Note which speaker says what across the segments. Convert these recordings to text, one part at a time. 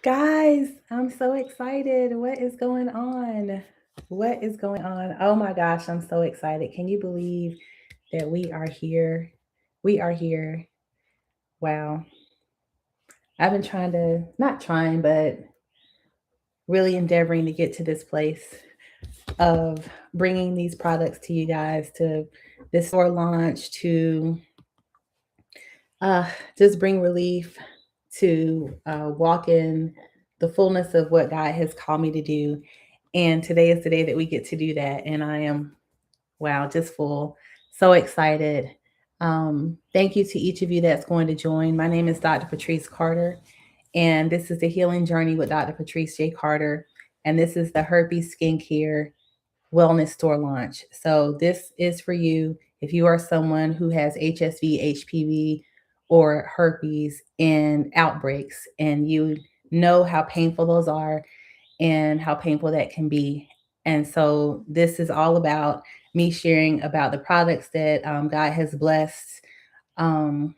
Speaker 1: Guys, I'm so excited. What is going on? What is going on? Oh my gosh, I'm so excited. Can you believe that we are here? We are here. Wow. I've been trying to, not trying, but really endeavoring to get to this place of bringing these products to you guys, to this store launch, to uh, just bring relief, to walk in the fullness of what God has called me to do. And today is the day that we get to do that. And I am, wow, just full, so excited. Thank you to each of you that's going to join. My name is Dr. Patrice Carter, and this is the Healing Journey with Dr. Patrice J. Carter. And this is the Herpes Skincare Wellness Store launch. So, this is for you if you are someone who has HSV, HPV, or herpes and outbreaks, and you know how painful those are and how painful that can be. And so this is all about me sharing about the products that God has blessed um,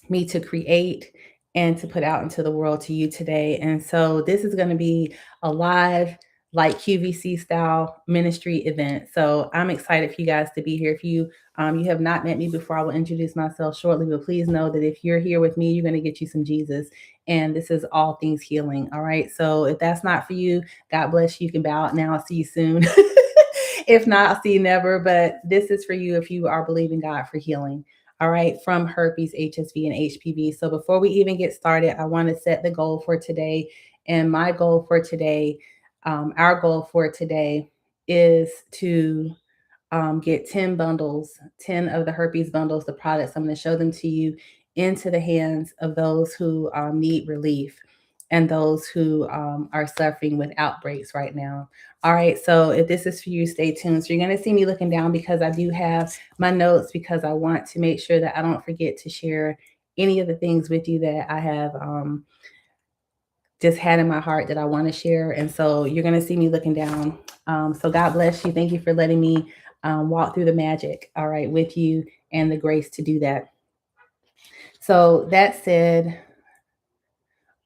Speaker 1: me to create and to put out into the world to you today. And so this is going to be a live, like QVC style ministry event. So I'm excited for you guys to be here. If you have not met me before, I will introduce myself shortly. But please know that if you're here with me, you're going to get you some Jesus. And this is all things healing. All right. So if that's not for you, God bless you. You can bow out now. I'll see you soon. If not, I'll see you never. But this is for you if you are believing God for healing. All right, from herpes, HSV, and HPV. So before we even get started, I want to set the goal for today. And my goal for today, our goal for today is to get 10 bundles, 10 of the herpes bundles, the products. I'm going to show them to you into the hands of those who need relief and those who are suffering with outbreaks right now. All right, so if this is for you, stay tuned. So you're going to see me looking down because I do have my notes because I want to make sure that I don't forget to share any of the things with you that I have just had in my heart that I want to share. And so you're going to see me looking down. So God bless you. Thank you for letting me walk through the magic, all right, with you and the grace to do that. So that said,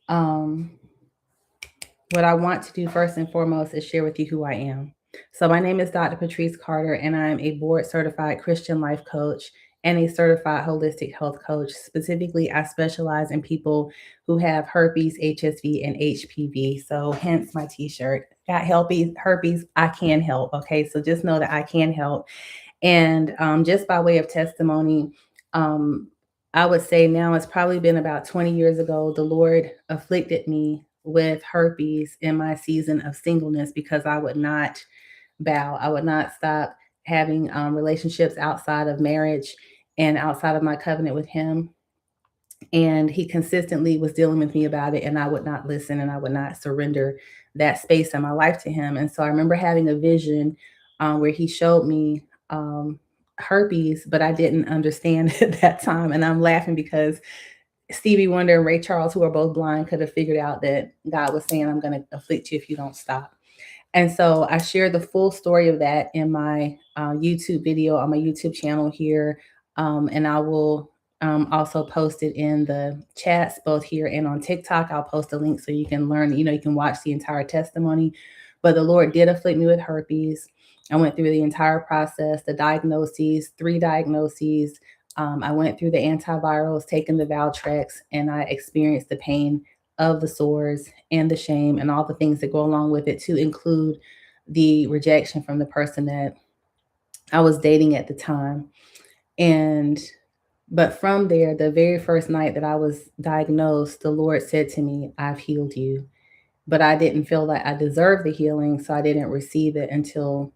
Speaker 1: um, what I want to do first and foremost is share with you who I am. So my name is Dr. Patrice Carter, and I'm a board certified Christian life coach and a certified holistic health coach. Specifically, I specialize in people who have herpes, HSV, and HPV. So hence my t-shirt. Got herpes, I can help. Okay, so just know that I can help. And just by way of testimony, um, I would say now it's probably been about 20 years ago, the Lord afflicted me with herpes in my season of singleness because I would not bow. I would not stop having relationships outside of marriage and outside of my covenant with Him. And He consistently was dealing with me about it, and I would not listen and I would not surrender that space in my life to Him. And so I remember having a vision where He showed me herpes, but I didn't understand at that time. And I'm laughing because Stevie Wonder and Ray Charles, who are both blind, could have figured out that God was saying, I'm going to afflict you if you don't stop. And so I share the full story of that in my YouTube video on my YouTube channel here. And I will also post it in the chats, both here and on TikTok. I'll post a link so you can learn, you can watch the entire testimony. But the Lord did afflict me with herpes. I went through the entire process, the diagnoses, 3 diagnoses. I went through the antivirals, taking the Valtrex, and I experienced the pain of the sores and the shame and all the things that go along with it, to include the rejection from the person that I was dating at the time. And but from there, the very first night that I was diagnosed, the Lord said to me, I've healed you. But I didn't feel like I deserved the healing, so I didn't receive it until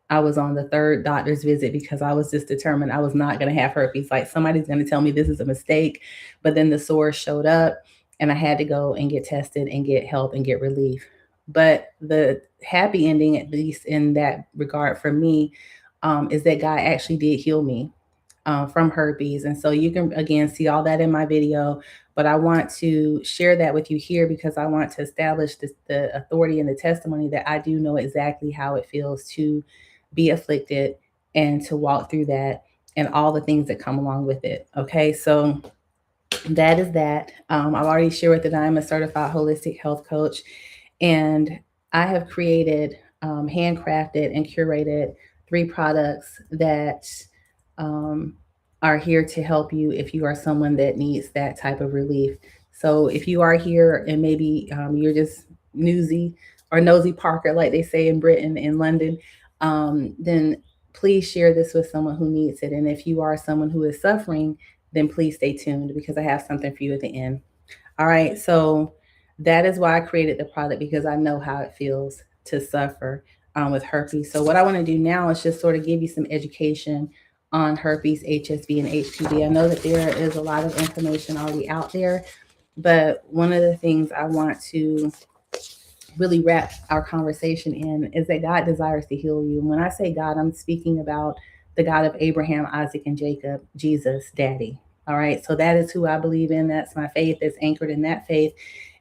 Speaker 1: I was on the 3rd doctor's visit because I was just determined I was not going to have herpes. Like, somebody's going to tell me this is a mistake. But then the sores showed up and I had to go and get tested and get help and get relief. But the happy ending, at least in that regard for me, is that God actually did heal me from herpes. And so you can, again, see all that in my video. But I want to share that with you here because I want to establish the authority and the testimony that I do know exactly how it feels to be afflicted and to walk through that and all the things that come along with it. Okay, so that is that. I've already shared that I'm a certified holistic health coach, and I have created, handcrafted, and curated 3 products that um, are here to help you if you are someone that needs that type of relief. So if you are here and maybe you're just newsy or nosy Parker, like they say in Britain, in London, then please share this with someone who needs it. And if you are someone who is suffering, then please stay tuned because I have something for you at the end. All right. So that is why I created the product, because I know how it feels to suffer with herpes. So what I want to do now is just sort of give you some education on herpes, HSV, and HPV. I know that there is a lot of information already out there, but one of the things I want to really wrap our conversation in is that God desires to heal you. And when I say God, I'm speaking about the God of Abraham, Isaac, and Jacob, Jesus, Daddy. All right. So that is who I believe in. That's my faith. That's anchored in that faith.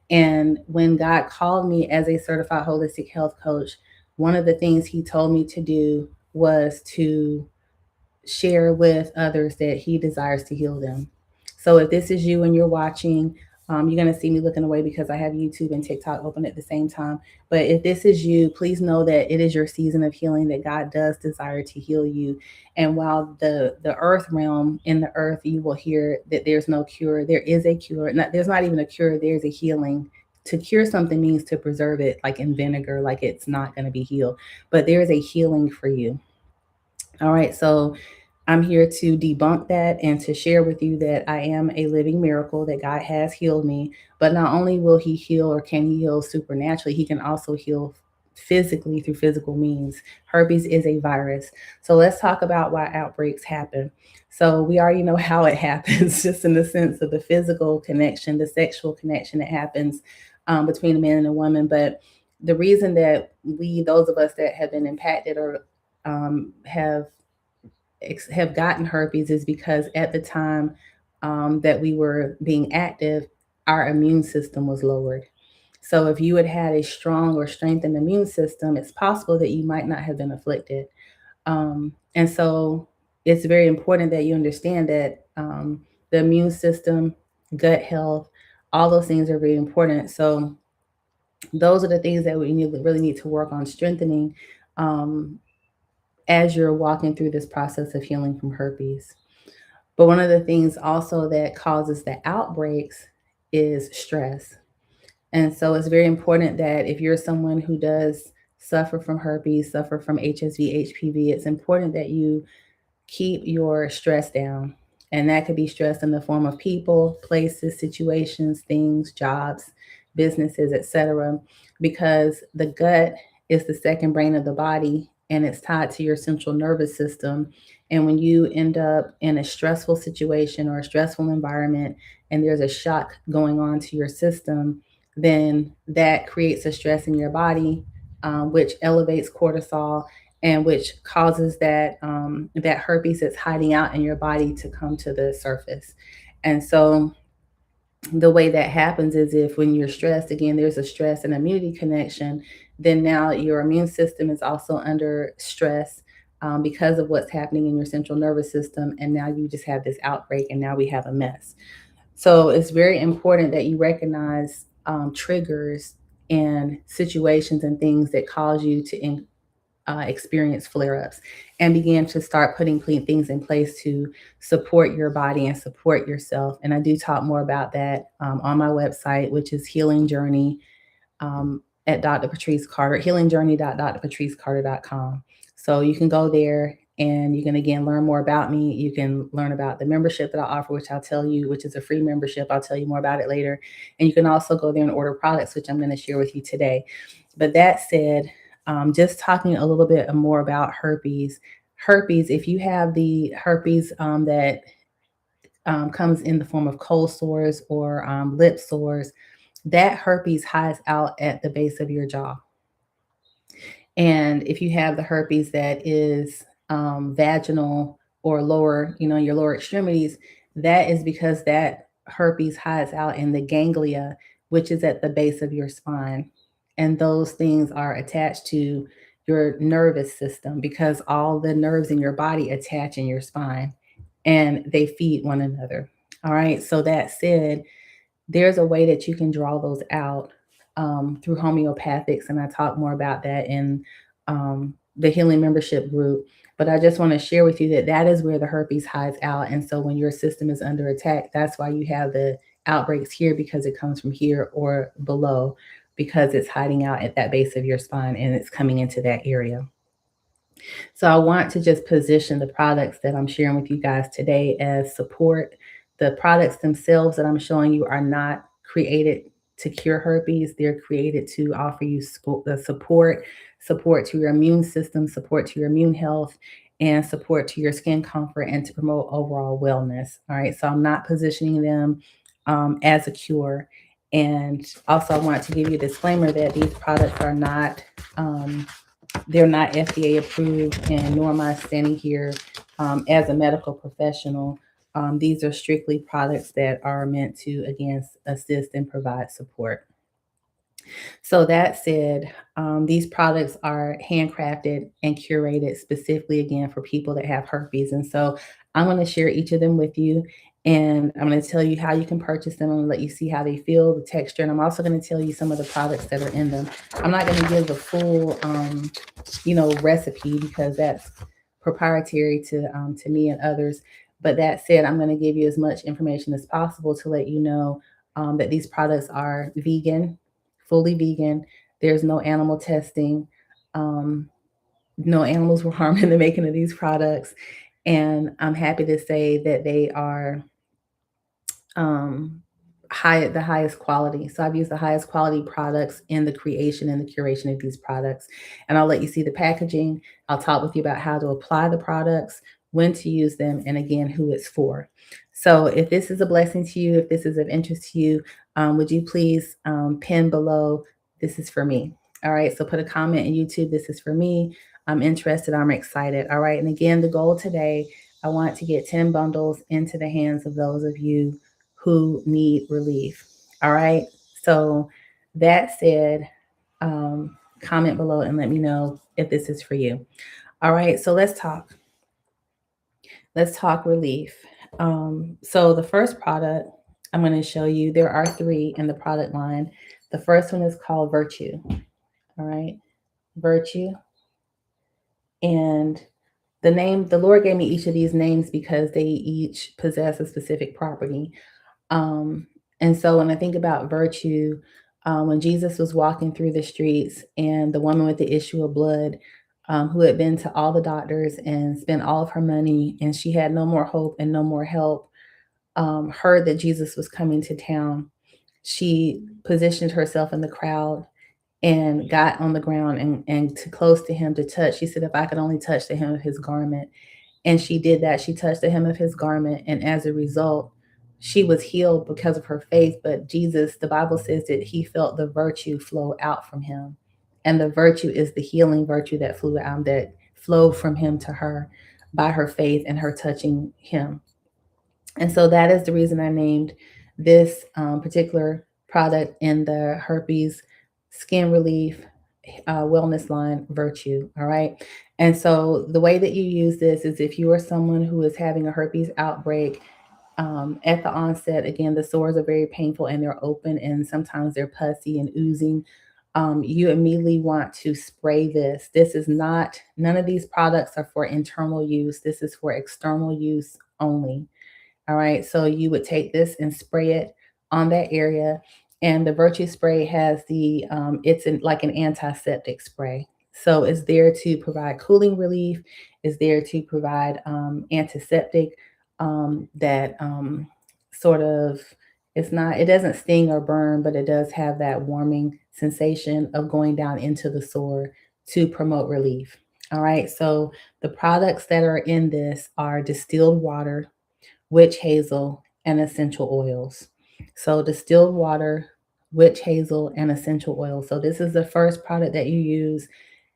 Speaker 1: And when God called me as a certified holistic health coach, one of the things he told me to do was to share with others that he desires to heal them. So if this is you and you're watching, you're going to see me looking away because I have YouTube and TikTok open at the same time. But if this is you, please know that it is your season of healing, that God does desire to heal you. And while the earth realm, in the earth, you will hear that there's no cure, there is a cure. There's not even a cure, there's a healing. To cure something means to preserve it, like in vinegar, like it's not going to be healed. But there is a healing for you. All right. So I'm here to debunk that and to share with you that I am a living miracle, that God has healed me. But not only will he heal, or can he heal supernaturally, he can also heal physically through physical means. Herpes is a virus. So let's talk about why outbreaks happen. So we already know how it happens, just in the sense of the physical connection, the sexual connection that happens between a man and a woman. But the reason that those of us that have been impacted or have gotten herpes is because at the time that we were being active, our immune system was lowered. So if you had had a strong or strengthened immune system, it's possible that you might not have been afflicted. And so it's very important that you understand that the immune system, gut health, all those things are very important. So those are the things that really need to work on strengthening um, as you're walking through this process of healing from herpes. But one of the things also that causes the outbreaks is stress. And so it's very important that if you're someone who does suffer from herpes, suffer from HSV, HPV, it's important that you keep your stress down. And that could be stress in the form of people, places, situations, things, jobs, businesses, etc. Because the gut is the second brain of the body, and it's tied to your central nervous system. And when you end up in a stressful situation or a stressful environment, and there's a shock going on to your system, then that creates a stress in your body, which elevates cortisol, and which causes that herpes that's hiding out in your body to come to the surface. And so the way that happens is, if when you're stressed, again, there's a stress and immunity connection, then now your immune system is also under stress because of what's happening in your central nervous system. And now you just have this outbreak, and now we have a mess. So it's very important that you recognize triggers and situations and things that cause you to experience flare ups, and begin to start putting things in place to support your body and support yourself. And I do talk more about that on my website, which is Healing Journey at Dr. Patrice Carter, healingjourney.drpatricecarter.com. So you can go there and you can again learn more about me. You can learn about the membership that I offer, which I'll tell you, which is a free membership. I'll tell you more about it later. And you can also go there and order products, which I'm going to share with you today. But that said, just talking a little bit more about herpes. Herpes, if you have the herpes that comes in the form of cold sores or lip sores, that herpes hides out at the base of your jaw. And if you have the herpes that is vaginal or lower, your lower extremities, that is because that herpes hides out in the ganglia, which is at the base of your spine. And those things are attached to your nervous system, because all the nerves in your body attach in your spine and they feed one another. All right. So that said, there's a way that you can draw those out through homeopathics, and I talk more about that in the healing membership group. But I just want to share with you that that is where the herpes hides out, and so when your system is under attack, that's why you have the outbreaks here, because it comes from here or below, because it's hiding out at that base of your spine and it's coming into that area. So I want to just position the products that I'm sharing with you guys today as support. The products themselves that I'm showing you are not created to cure herpes. They're created to offer you the support to your immune system, support to your immune health, and support to your skin comfort and to promote overall wellness. All right. So I'm not positioning them as a cure. And also, I want to give you a disclaimer that these products are not they're not FDA approved, and nor am I standing here as a medical professional. These are strictly products that are meant to, again, assist and provide support. So that said, these products are handcrafted and curated specifically, again, for people that have herpes. And so I'm going to share each of them with you. And I'm going to tell you how you can purchase them. I'm going to let you see how they feel, the texture. And I'm also going to tell you some of the products that are in them. I'm not going to give the full, recipe, because that's proprietary to me and others. But that said, I'm going to give you as much information as possible to let you know that these products are vegan, fully vegan. There's no animal testing. Um, no animals were harmed in the making of these products. And I'm happy to say that they are um, the highest quality. So I've used the highest quality products in the creation and the curation of these products. And I'll let you see the packaging. I'll talk with you about how to apply the products, when to use them, and again, who it's for. So if this is a blessing to you, if this is of interest to you, would you please pin below, "This is for me." All right. So put a comment in YouTube, "This is for me. I'm interested. I'm excited." All right. And again, the goal today, I want to get 10 bundles into the hands of those of you who need relief. All right. So that said, um, comment below and let me know if this is for you. All right. So let's talk. Let's talk relief. So the first product I'm going to show you, there are three in the product line. The first one is called Virtue. All right. Virtue. And the Lord gave me each of these names because they each possess a specific property. Um, and so when I think about virtue, when Jesus was walking through the streets and the woman with the issue of blood, who had been to all the doctors and spent all of her money, and she had no more hope and no more help, heard that Jesus was coming to town, she positioned herself in the crowd and got on the ground and to close to him to touch. She said, "If I could only touch the hem of his garment." And she did that. She touched the hem of his garment. And as a result, she was healed because of her faith. But Jesus, the Bible says that he felt the virtue flow out from him. And the virtue is the healing virtue that flew out, that flowed from him to her by her faith and her touching him. And so that is the reason I named this particular product in the herpes skin relief wellness line Virtue. All right. And so the way that you use this is if you are someone who is having a herpes outbreak at the onset, again, the sores are very painful and they're open and sometimes they're pussy and oozing. You immediately want to spray this. This is not, none of these products are for internal use. This is for external use only. All right. So you would take this and spray it on that area. And the Virtue spray has like an antiseptic spray. So it's there to provide cooling relief, it's there to provide antiseptic that sort of, it doesn't sting or burn, but it does have that warming sensation of going down into the sore to promote relief. All right. So the products that are in this are distilled water, witch hazel, and essential oils. So, distilled water, witch hazel, and essential oils. So, this is the first product that you use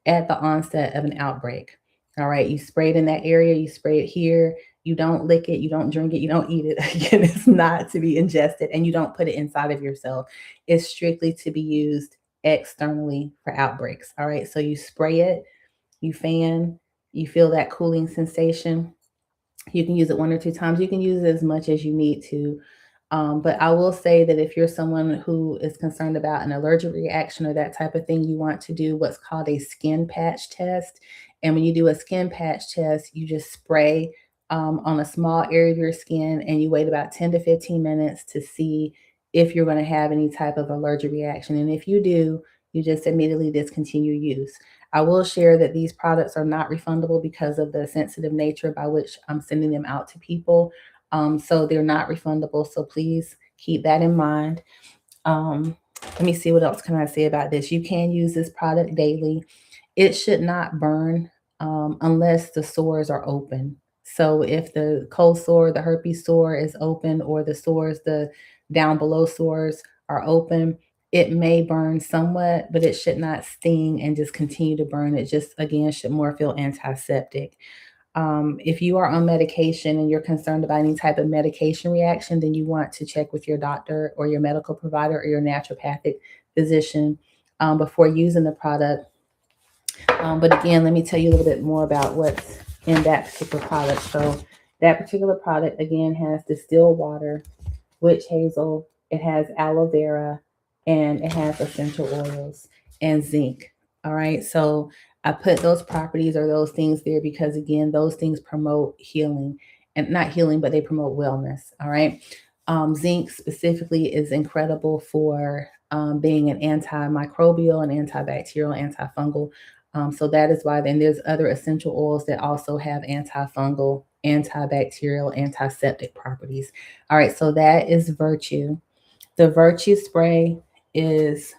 Speaker 1: at the onset of an outbreak. All right, you spray it in that area, you spray it here. You don't lick it, you don't drink it, you don't eat it. Again, it's not to be ingested, and you don't put it inside of yourself. It's strictly to be used externally for outbreaks. All right, so you spray it, you fan, you feel that cooling sensation, You can use it 1 or 2 times. You can use it as much as you need to. But I will say that if you're someone who is concerned about an allergic reaction or that type of thing, you want to do what's called a skin patch test. And when you do a skin patch test, you just spray on a small area of your skin and you wait about 10 to 15 minutes to see if you're going to have any type of allergic reaction. And if you do, you just immediately discontinue use. I will share that these products are not refundable because of the sensitive nature by which I'm sending them out to people. So they're not refundable. So please keep that in mind. Um, Let me see what else can I say about this. You can use this product daily. It should not burn unless the sores are open. So if the cold sore, the herpes sore is open, or the sores, the down below sores are open, it may burn somewhat, but it should not sting and just continue to burn. It just, again, should more feel antiseptic. If you are on medication and you're concerned about any type of medication reaction, then you want to check with your doctor or your medical provider or your naturopathic physician before using the product. But again, let me tell you a little bit more about what's in that particular product. So, that particular product again has distilled water, witch hazel, it has aloe vera, and it has essential oils and zinc. All right. So I put those properties or those things there because, again, those things promote healing and not healing, but they promote wellness. All right. Zinc specifically is incredible for being an antimicrobial and antibacterial, antifungal. So that is why then there's other essential oils that also have antifungal, antibacterial, antiseptic properties. All right, so that is Virtue. The Virtue spray is,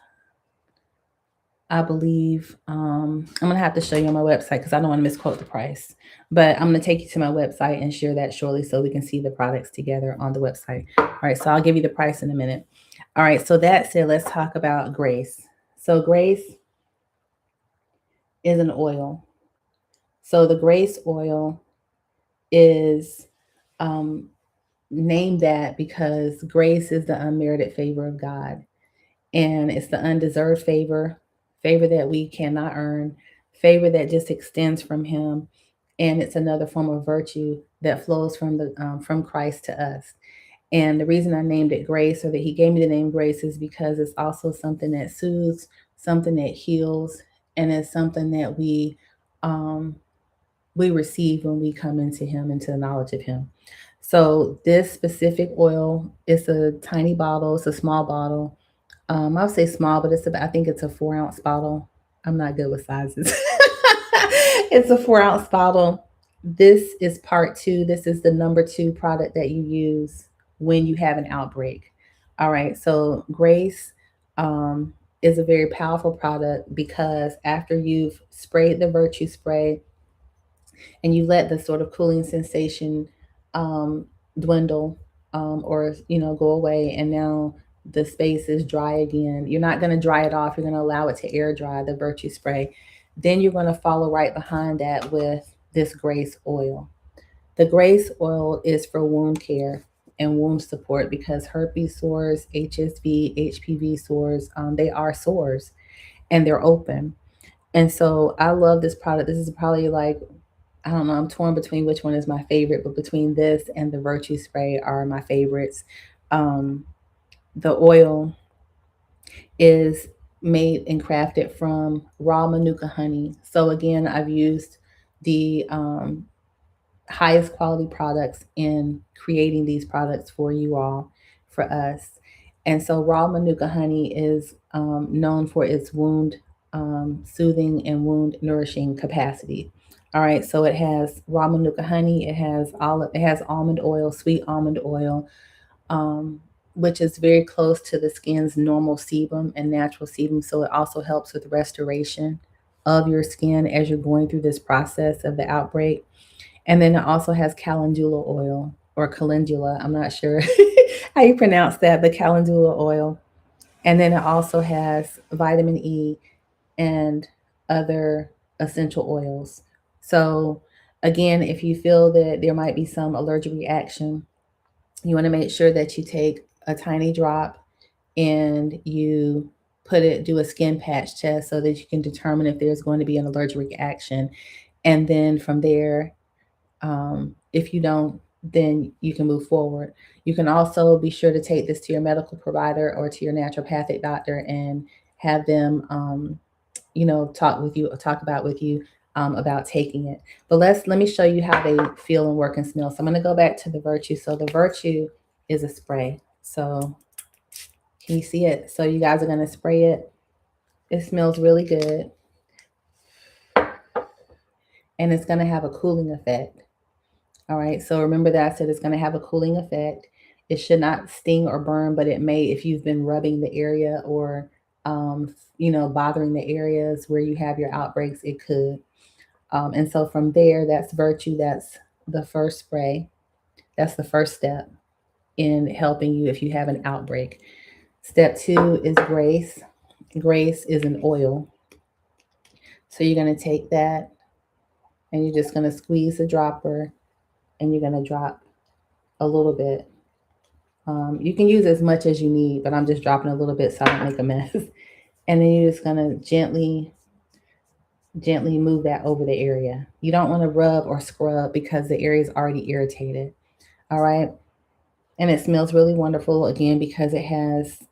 Speaker 1: I believe, I'm gonna have to show you on my website because I don't want to misquote the price. But I'm gonna take you to my website and share that shortly so we can see the products together on the website. All right, so I'll give you the price in a minute. All right, so that said, let's talk about Grace. So Grace is an oil. So the Grace oil is um, named that because grace is the unmerited favor of God. And it's the undeserved favor, favor that we cannot earn, favor that just extends from Him. And it's another form of virtue that flows from Christ to us. And the reason I named it grace, or that He gave me the name grace, is because it's also something that soothes, something that heals, and it's something that um, we receive when we come into Him, into the knowledge of Him. So this specific oil is a tiny bottle. It's a small bottle. I'll say small, but it's about, I think it's a 4 ounce bottle. I'm not good with sizes. It's a 4 ounce bottle. This is part two. This is the number two product that you use when you have an outbreak. All right. So Grace um, is a very powerful product because after you've sprayed the Virtue spray, and you let the sort of cooling sensation um, dwindle or go away, and now the space is dry again. You're not going to dry it off. You're going to allow it to air dry the Virtue spray. Then you're going to follow right behind that with this Grace oil. The Grace oil is for wound care and wound support because herpes sores, HSV, HPV sores, they are sores and they're open. And so I love this product. This is probably like, I don't know, I'm torn between which one is my favorite, but between this and the Virtue spray are my favorites. Um, the oil is made and crafted from raw manuka honey. So again, I've used the highest quality products in creating these products for you all, for us. And so raw manuka honey is known for its wound soothing and wound nourishing capacity. All right, so it has raw manuka honey, it has almond oil, sweet almond oil, um, which is very close to the skin's normal sebum and natural sebum. So it also helps with restoration of your skin as you're going through this process of the outbreak. And then it also has calendula oil or calendula. I'm not sure how you pronounce that, but calendula oil. And then it also has vitamin E and other essential oils. So, again, if you feel that there might be some allergic reaction, you want to make sure that you take a tiny drop and you do a skin patch test so that you can determine if there's going to be an allergic reaction. And then from there, If you don't, then you can move forward. You can also be sure to take this to your medical provider or to your naturopathic doctor and have them, talk about with you about taking it. But let me show you how they feel and work and smell. So I'm going to go back to the Virtue. So the Virtue is a spray. So can you see it? So you guys are going to spray it. It smells really good, and it's going to have a cooling effect. All right. So remember that I said it's going to have a cooling effect. It should not sting or burn, but it may if you've been rubbing the area or, bothering the areas where you have your outbreaks, it could. And so from there, that's Virtue. That's the first spray. That's the first step in helping you if you have an outbreak. Step two is Grace. Grace is an oil. So you're going to take that and you're just going to squeeze the dropper and you're going to drop a little bit. You can use as much as you need, but I'm just dropping a little bit so I don't make a mess. And then you're just going to gently move that over the area. You don't want to rub or scrub because the area is already irritated. All right. And it smells really wonderful again because it has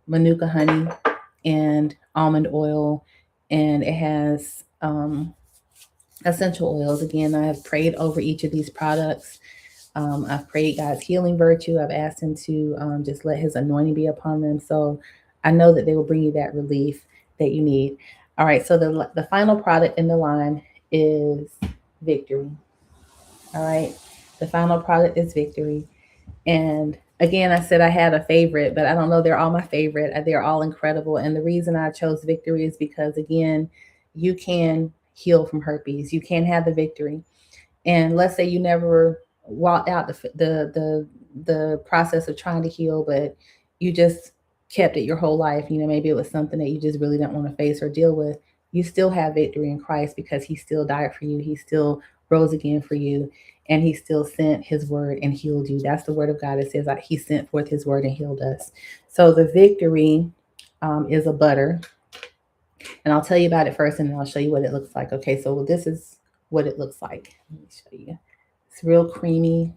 Speaker 1: manuka honey and almond oil, and it has essential oils. Again, I have prayed over each of these products. I've prayed God's healing virtue. I've asked Him to just let His anointing be upon them. So I know that they will bring you that relief that you need. All right, so the final product in the line is Victory. All right, the final product is Victory. And again, I said I had a favorite, but I don't know. They're all my favorite. They're all incredible. And the reason I chose Victory is because, again, you can heal from herpes. You can have the victory. And let's say you never walked out the process of trying to heal, but you just kept it your whole life. Maybe it was something that you just really didn't want to face or deal with. You still have victory in Christ because He still died for you. He still rose again for you. And He still sent His word and healed you. That's the word of God. It says that He sent forth His word and healed us. So the Victory is a butter. And I'll tell you about it first, and then I'll show you what it looks like. Okay, so this is what it looks like. Let me show you. It's real creamy.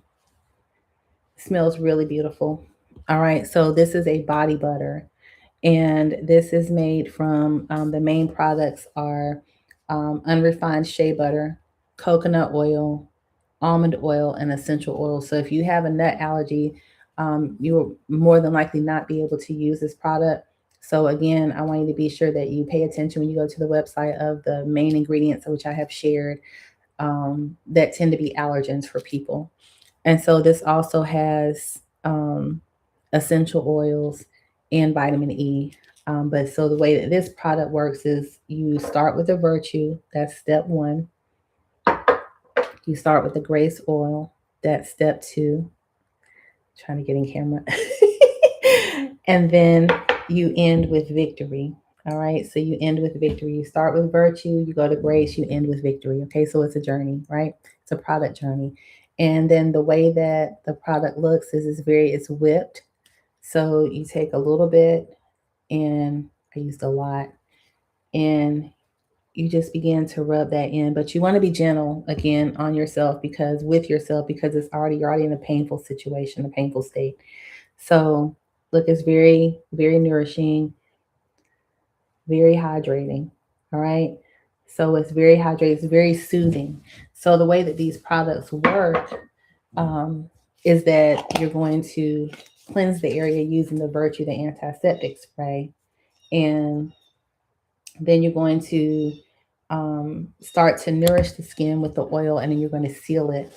Speaker 1: It smells really beautiful. All right, so this is a body butter. And this is made from, the main products are unrefined shea butter, coconut oil, almond oil, and essential oil. So if you have a nut allergy, you will more than likely not be able to use this product. So again, I want you to be sure that you pay attention when you go to the website of the main ingredients, which I have shared, that tend to be allergens for people. And so this also has essential oils and vitamin E. But so the way that this product works is you start with the Virtue, that's step one. You start with the Grace oil, that's step two. Trying to get in camera. And then you end with Victory. All right, so you end with Victory. You start with Virtue, you go to Grace, you end with Victory. Okay, so it's a journey, right? It's a product journey. And then the way that the product looks is it's whipped. So you take a little bit, and I used a lot, and you just begin to rub that in. But you want to be gentle again on yourself because you're already in a painful situation, a painful state. So look, it's very, very nourishing, very hydrating. All right. So it's very hydrating, it's very soothing. So the way that these products work is that you're going to cleanse the area using the Virtue, the antiseptic spray. And then you're going to start to nourish the skin with the oil, and then you're going to seal it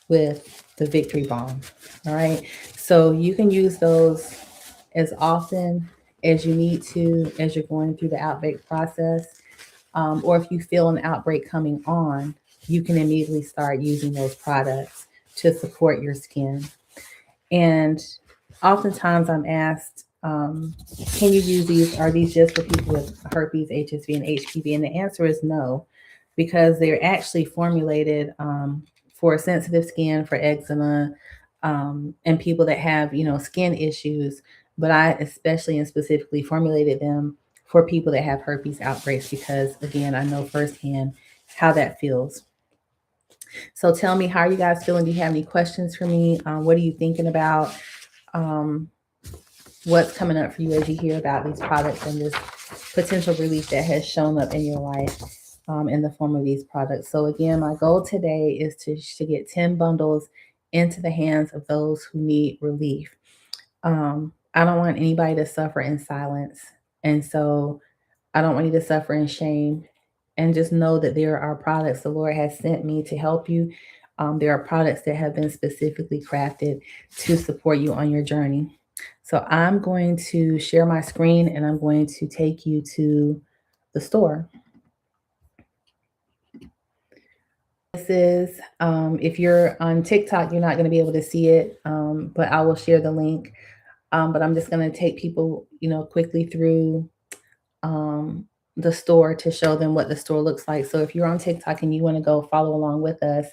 Speaker 1: with the Victory Balm. All right. So you can use those as often as you need to as you're going through the outbreak process. Or if you feel an outbreak coming on, you can immediately start using those products to support your skin. And oftentimes I'm asked, can you use these? Are these just for people with herpes, HSV, and HPV? And the answer is no, because they're actually formulated for sensitive skin, for eczema, and people that have, skin issues. But I especially and specifically formulated them for people that have herpes outbreaks because, again, I know firsthand how that feels. So tell me, how are you guys feeling? Do you have any questions for me? What are you thinking about? Um, what's coming up for you as you hear about these products and this potential relief that has shown up in your life in the form of these products? So again, my goal today is to get 10 bundles into the hands of those who need relief. I don't want anybody to suffer in silence. And so I don't want you to suffer in shame. And just know that there are products the Lord has sent me to help you. There are products that have been specifically crafted to support you on your journey. So I'm going to share my screen and I'm going to take you to the store. This is, if you're on TikTok, you're not going to be able to see it, but I will share the link. But I'm just going to take people, quickly through um, the store to show them what the store looks like. So if you're on TikTok and you want to go follow along with us,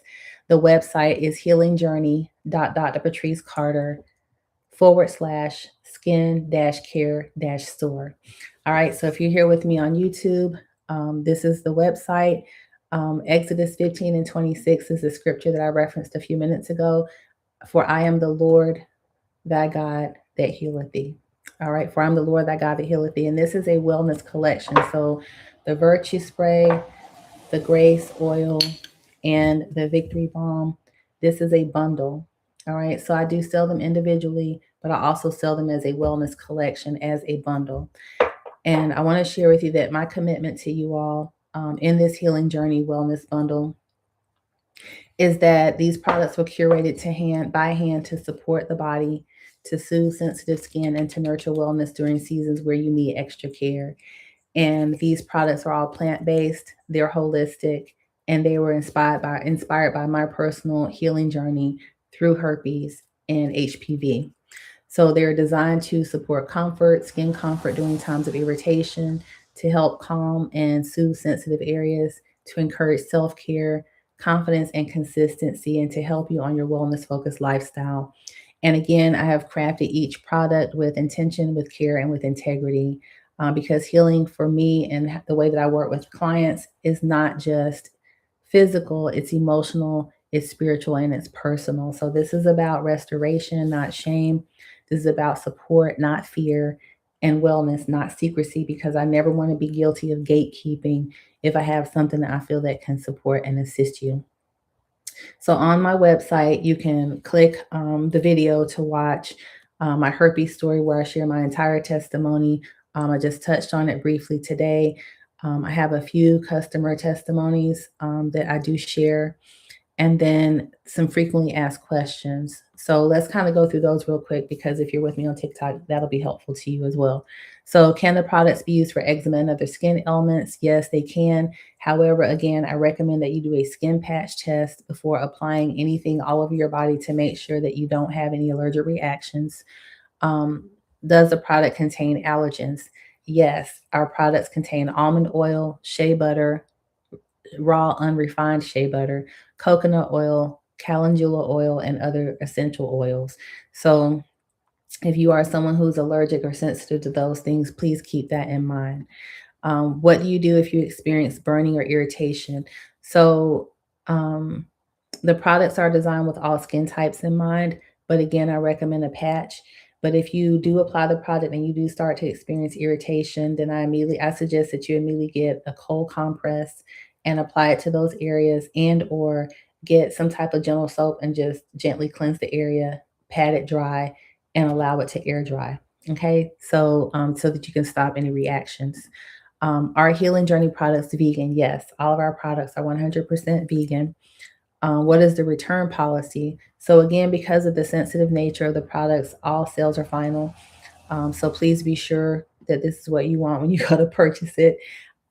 Speaker 1: the website is healingjourney.drpatricecarter/skin-care-store. All right. So if you're here with me on YouTube, this is the website. Exodus 15 and 26 is the scripture that I referenced a few minutes ago. For I am the Lord thy God that healeth thee. All right, for I'm the Lord thy God that healeth thee. And this is a wellness collection. So the virtue spray, the grace oil, and the victory balm, this is a bundle. All right, so I do sell them individually, but I also sell them as a wellness collection, as a bundle. And I want to share with you that my commitment to you all in this healing journey wellness bundle is that these products were curated to hand by hand to support the body, to soothe sensitive skin, and to nurture wellness during seasons where you need extra care. And these products are all plant-based, they're holistic, and they were inspired by my personal healing journey through herpes and HPV. So they're designed to support comfort, skin comfort during times of irritation, to help calm and soothe sensitive areas, to encourage self care, confidence, and consistency, and to help you on your wellness focused lifestyle. And again, I have crafted each product with intention, with care, and with integrity, because healing for me and the way that I work with clients is not just physical, it's emotional, it's spiritual, and it's personal. So this is about restoration, not shame. This is about support, not fear, and wellness, not secrecy, because I never want to be guilty of gatekeeping if I have something that I feel that can support and assist you. So on my website, you can click the video to watch my herpes story, where I share my entire testimony. I just touched on it briefly today. I have a few customer testimonies that I do share, and then some frequently asked questions. So let's kind of go through those real quick, because if you're with me on TikTok, that'll be helpful to you as well. So, can the products be used for eczema and other skin ailments? Yes, they can. However, again, I recommend that you do a skin patch test before applying anything all over your body to make sure that you don't have any allergic reactions. Um, does the product contain allergens? Yes, our products contain almond oil, shea butter, raw unrefined shea butter, coconut oil, calendula oil, and other essential oils. So if you are someone who's allergic or sensitive to those things, please keep that in mind. What do you do if you experience burning or irritation? So um, the products are designed with all skin types in mind, but again, I recommend a patch. But if you do apply the product and you do start to experience irritation, then I suggest that you immediately get a cold compress and apply it to those areas, and or get some type of gentle soap and just gently cleanse the area, pat it dry, and allow it to air dry. Okay, so that you can stop any reactions. Our healing journey products vegan? Yes, all of our products are 100% vegan. What is the return policy? So again, because of the sensitive nature of the products, all sales are final. So please be sure that this is what you want when you go to purchase it.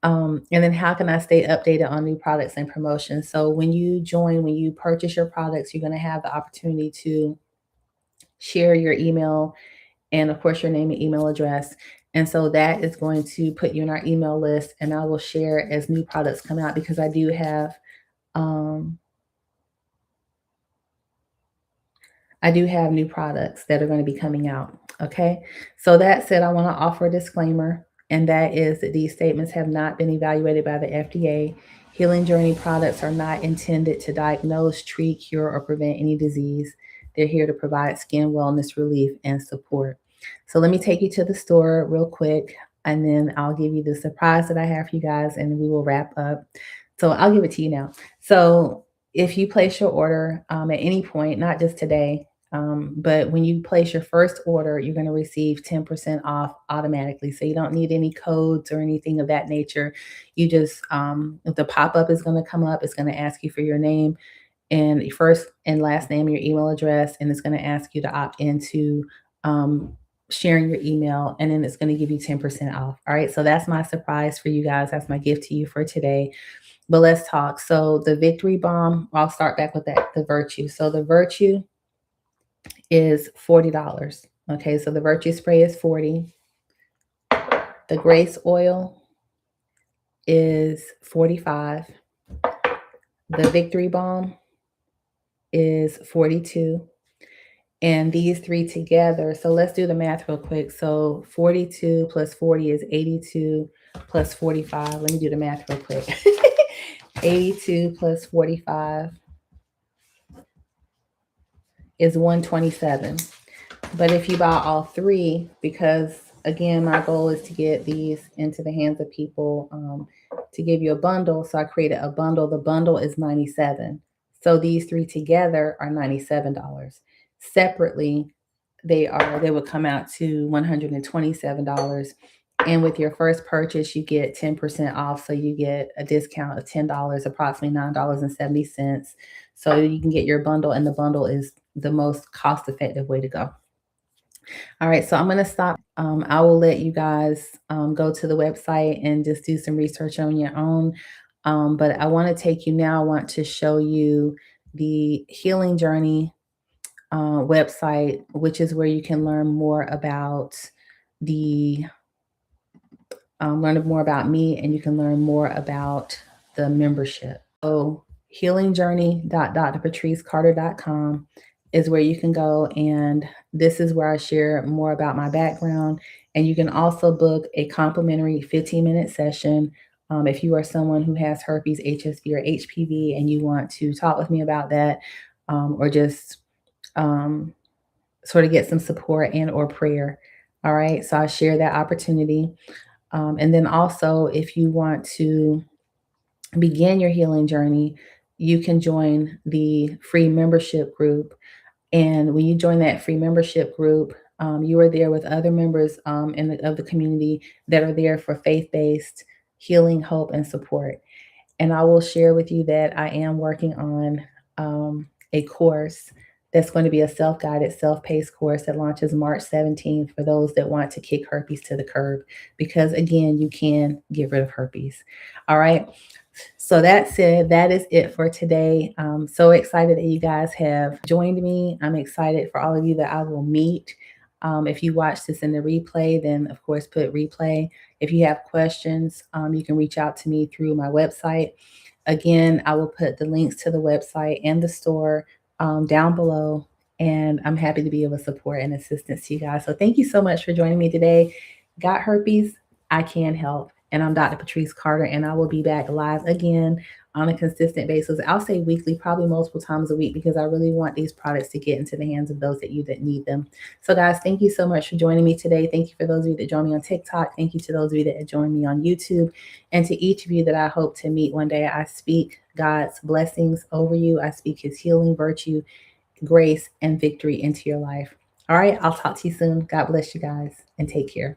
Speaker 1: And then how can I stay updated on new products and promotions? So when you purchase your products, you're going to have the opportunity to share your email and of course your name and email address. And so that is going to put you in our email list, and I will share as new products come out, because um, I do have new products that are going to be coming out. Okay. So that said, I want to offer a disclaimer, and that is that these statements have not been evaluated by the FDA. Healing Journey products are not intended to diagnose, treat, cure, or prevent any disease. They're here to provide skin wellness, relief, and support. So let me take you to the store real quick, and then I'll give you the surprise that I have for you guys, and we will wrap up. So I'll give it to you now. So if you place your order at any point, not just today, but when you place your first order, you're going to receive 10% off automatically. So you don't need any codes or anything of that nature. You just, the pop up is going to come up. It's going to ask you for your name and your first and last name, your email address, and it's going to ask you to opt into sharing your email, and then it's going to give you 10% off. All right. So that's my surprise for you guys. That's my gift to you for today. But let's talk. So the Victory Balm, I'll start back with that, the Virtue. So the Virtue is $40. Okay, so the Virtue Spray is $40. The Grace Oil is $45. The Victory Balm is $42. And these three together, so let's do the math real quick. So 42 plus 40 is 82 plus 45. Let me do the math real quick. 82 plus 45 is 127. But if you buy all three, because again, my goal is to get these into the hands of people, to give you a bundle. So I created a bundle. The bundle is $97. So these three together are $97. Separately, they would come out to $127. And with your first purchase, you get 10% off. So you get a discount of $10, approximately $9.70. So you can get your bundle, and the bundle is the most cost-effective way to go. All right, so I'm going to stop. I will let you guys go to the website and just do some research on your own. But I want to take you now. I want to show you the Healing Journey website, which is where you can learn more about learn more about me, and you can learn more about the membership. So healingjourney.drpatricecarter.com is where you can go, and this is where I share more about my background. And you can also book a complimentary 15-minute session if you are someone who has herpes, HSV, or HPV, and you want to talk with me about that, or just sort of get some support and or prayer. All right, so I share that opportunity. And then also, if you want to begin your healing journey, you can join the free membership group. And when you join that free membership group, you are there with other members of the community that are there for faith-based healing, hope, and support. And I will share with you that I am working on a course that's going to be a self-guided, self-paced course that launches March 17th for those that want to kick herpes to the curb. Because again, you can get rid of herpes. All right. So that said, that is it for today. I'm so excited that you guys have joined me. I'm excited for all of you that I will meet. If you watch this in the replay, then of course put replay. If you have questions, you can reach out to me through my website. Again, I will put the links to the website and the store down below, and I'm happy to be able to support and assistance to you guys. So thank you so much for joining me today. Got herpes? I can help. And I'm Dr. Patrice Carter, and I will be back live again on a consistent basis. I'll say weekly, probably multiple times a week, because I really want these products to get into the hands of those that need them. So guys, thank you so much for joining me today. Thank you for those of you that joined me on TikTok. Thank you to those of you that joined me on YouTube. And to each of you that I hope to meet one day, I speak God's blessings over you. I speak his healing, virtue, grace, and victory into your life. All right, I'll talk to you soon. God bless you guys, and take care.